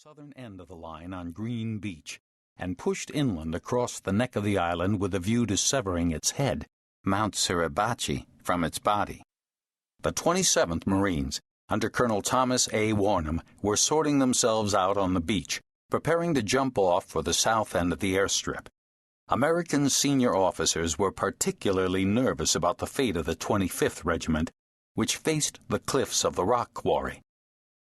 southern end of the line on Green Beach and pushed inland across the neck of the island with a view to severing its head, Mount Suribachi, from its body. The 27th Marines, under Colonel Thomas A. Warnham, were sorting themselves out on the beach, preparing to jump off for the south end of the airstrip. American senior officers were particularly nervous about the fate of the 25th Regiment, which faced the cliffs of the rock quarry.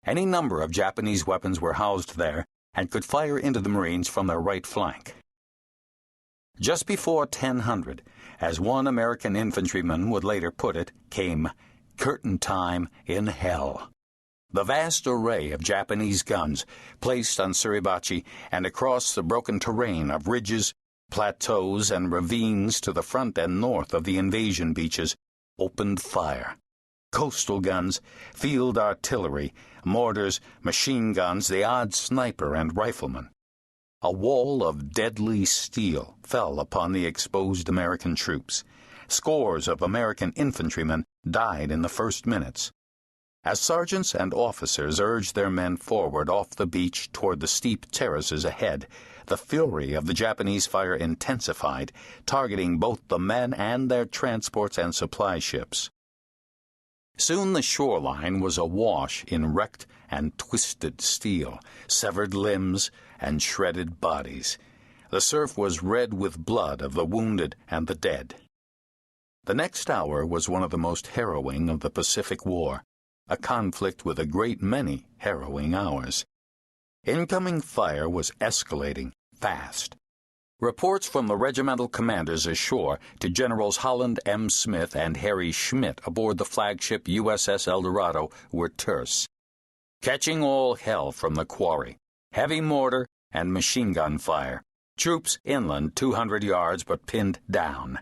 Any number of Japanese weapons were housed there and could fire into the Marines from their right flank. Just before 1000, as one American infantryman would later put it, came curtain time in hell. The vast array of Japanese guns placed on Suribachi and across the broken terrain of ridges, plateaus, and ravines to the front and north of the invasion beaches opened fire. Coastal guns, field artillery, mortars, machine guns, the odd sniper and rifleman. A wall of deadly steel fell upon the exposed American troops. Scores of American infantrymen died in the first minutes. As sergeants and officers urged their men forward off the beach toward the steep terraces ahead, the fury of the Japanese fire intensified, targeting both the men and their transports and supply ships. Soon the shoreline was awash in wrecked and twisted steel, severed limbs, and shredded bodies. The surf was red with blood of the wounded and the dead. The next hour was one of the most harrowing of the Pacific War, a conflict with a great many harrowing hours. Incoming fire was escalating fast. Reports from the regimental commanders ashore to Generals Holland M. Smith and Harry Schmidt aboard the flagship USS El Dorado were terse. Catching all hell from the quarry, heavy mortar and machine gun fire, troops inland 200 yards but pinned down.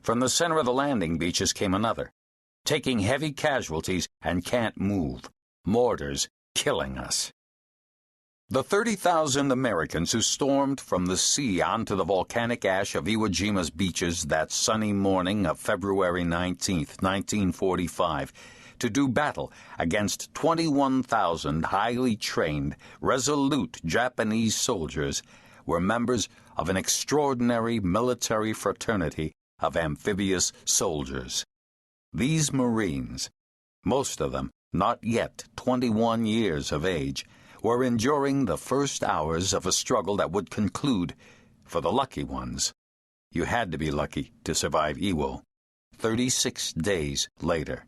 From the center of the landing beaches came another, taking heavy casualties and can't move, mortars killing us. The 30,000 Americans who stormed from the sea onto the volcanic ash of Iwo Jima's beaches that sunny morning of February 19, 1945, to do battle against 21,000 highly trained, resolute Japanese soldiers were members of an extraordinary military fraternity of amphibious soldiers. These Marines, most of them not yet 21 years of age, were enduring the first hours of a struggle that would conclude, for the lucky ones, you had to be lucky to survive Iwo, 36 days later.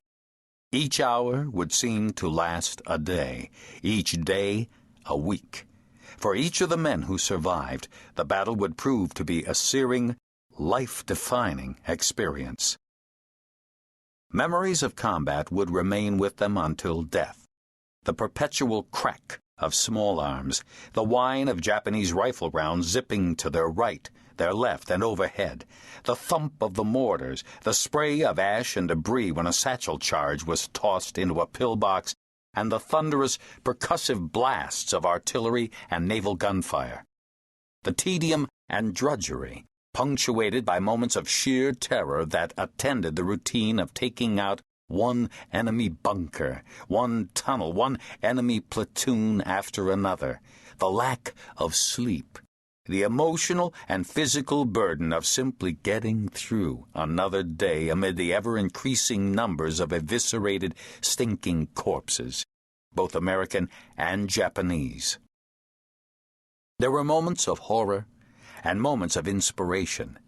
Each hour would seem to last a day, each day a week. For each of the men who survived, the battle would prove to be a searing, life-defining experience. Memories of combat would remain with them until death. The perpetual crack of small arms, the whine of Japanese rifle rounds zipping to their right, their left, and overhead, the thump of the mortars, the spray of ash and debris when a satchel charge was tossed into a pillbox, and the thunderous, percussive blasts of artillery and naval gunfire. The tedium and drudgery, punctuated by moments of sheer terror that attended the routine of taking out one enemy bunker, one tunnel, one enemy platoon after another, the lack of sleep, the emotional and physical burden of simply getting through another day amid the ever-increasing numbers of eviscerated, stinking corpses, both American and Japanese. There were moments of horror and moments of inspiration,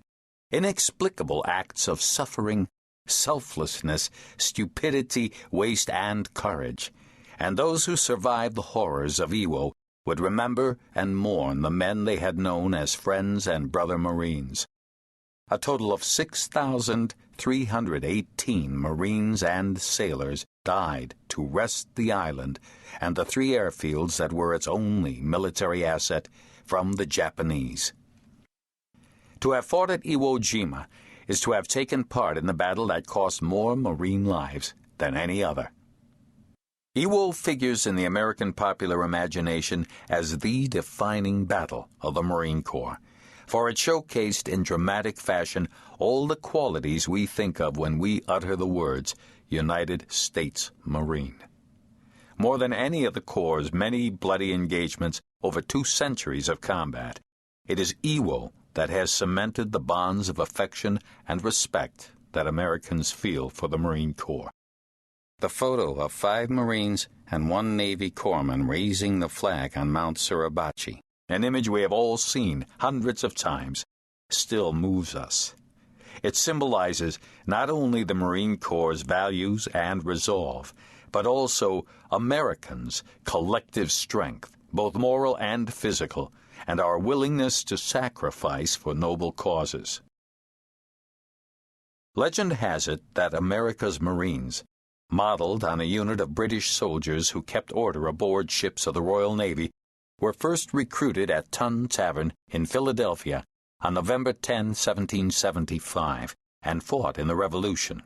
inexplicable acts of suffering, selflessness, stupidity, waste, and courage, and those who survived the horrors of Iwo would remember and mourn the men they had known as friends and brother Marines. A total of 6,318 Marines and sailors died to wrest the island and the 3 airfields that were its only military asset from the Japanese. To have fought at Iwo Jima is to have taken part in the battle that cost more Marine lives than any other. Iwo figures in the American popular imagination as the defining battle of the Marine Corps, for it showcased in dramatic fashion all the qualities we think of when we utter the words United States Marine. more than any of the Corps' many bloody engagements over 2 centuries of combat. It is EWO that has cemented the bonds of affection and respect that Americans feel for the Marine Corps. The photo of 5 Marines and 1 Navy corpsman raising the flag on Mount Suribachi, an image we have all seen hundreds of times, still moves us. It symbolizes not only the Marine Corps' values and resolve, but also Americans' collective strength, both moral and physical, and our willingness to sacrifice for noble causes. Legend has it that America's Marines, modeled on a unit of British soldiers who kept order aboard ships of the Royal Navy, were first recruited at Tun Tavern in Philadelphia on November 10, 1775, and fought in the Revolution.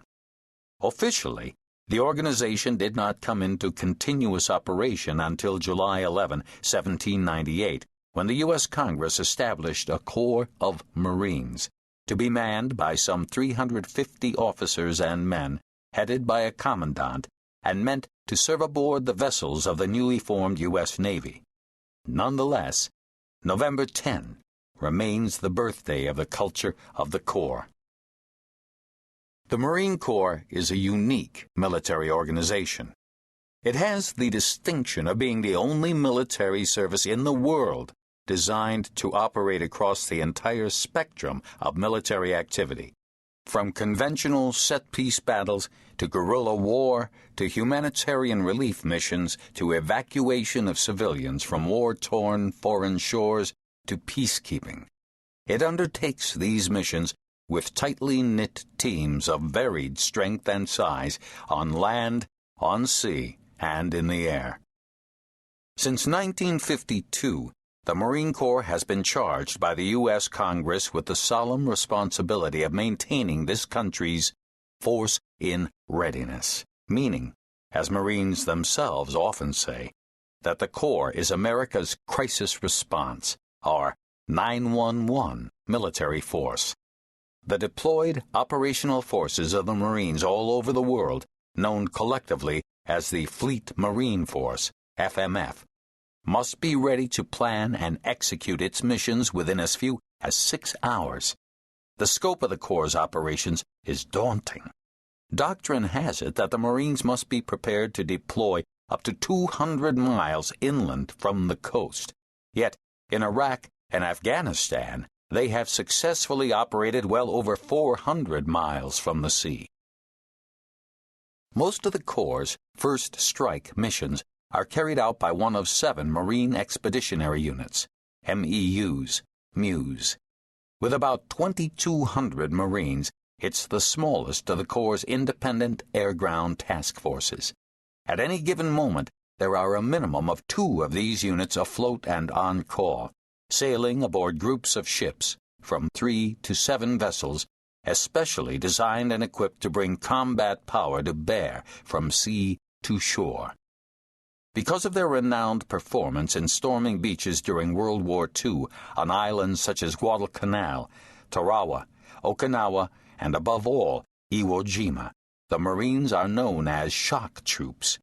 Officially, the organization did not come into continuous operation until July 11, 1798, when the U.S. Congress established a Corps of Marines, to be manned by some 350 officers and men, headed by a commandant, and meant to serve aboard the vessels of the newly formed U.S. Navy. Nonetheless, November 10 remains the birthday of the culture of the Corps. The Marine Corps is a unique military organization. It has the distinction of being the only military service in the world designed to operate across the entire spectrum of military activity, from conventional set-piece battles to guerrilla war to humanitarian relief missions to evacuation of civilians from war-torn foreign shores to peacekeeping. It undertakes these missions with tightly knit teams of varied strength and size on land, on sea, and in the air. Since 1952, the Marine Corps has been charged by the U.S. Congress with the solemn responsibility of maintaining this country's force in readiness, meaning, as Marines themselves often say, that the Corps is America's crisis response, our 911 military force. The deployed operational forces of the Marines all over the world, known collectively as the Fleet Marine Force, FMF, must be ready to plan and execute its missions within as few as 6 hours. The scope of the Corps' operations is daunting. Doctrine has it that the Marines must be prepared to deploy up to 200 miles inland from the coast. Yet, in Iraq and Afghanistan, they have successfully operated well over 400 miles from the sea. Most of the Corps' first strike missions are carried out by one of 7 Marine Expeditionary Units, MEUs, MUs. With about 2,200 Marines, it's the smallest of the Corps' independent air-ground task forces. At any given moment, there are a minimum of 2 of these units afloat and on call, sailing aboard groups of ships, from 3 to 7 vessels, especially designed and equipped to bring combat power to bear from sea to shore. Because of their renowned performance in storming beaches during World War II on islands such as Guadalcanal, Tarawa, Okinawa, and above all, Iwo Jima, the Marines are known as shock troops,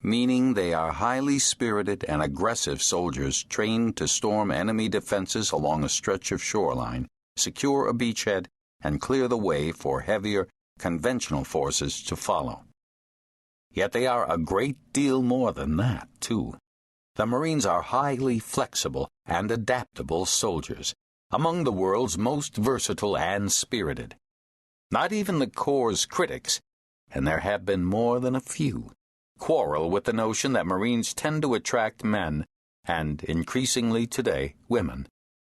meaning they are highly spirited and aggressive soldiers trained to storm enemy defenses along a stretch of shoreline, secure a beachhead, and clear the way for heavier, conventional forces to follow. Yet they are a great deal more than that, too. The Marines are highly flexible and adaptable soldiers, among the world's most versatile and spirited. Not even the Corps' critics, and there have been more than a few, quarrel with the notion that Marines tend to attract men, and increasingly today, women,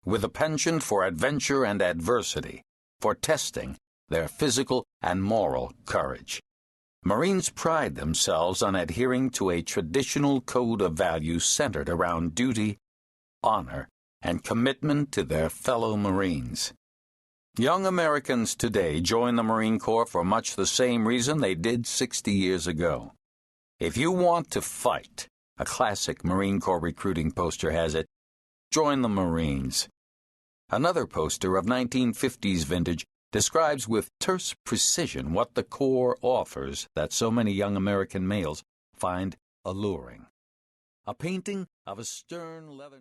with a penchant for adventure and adversity, for testing their physical and moral courage. Marines pride themselves on adhering to a traditional code of values centered around duty, honor, and commitment to their fellow Marines. Young Americans today join the Marine Corps for much the same reason they did 60 years ago. If you want to fight, a classic Marine Corps recruiting poster has it, join the Marines. Another poster of 1950s vintage describes with terse precision what the Corps offers that so many young American males find alluring. A painting of a stern leather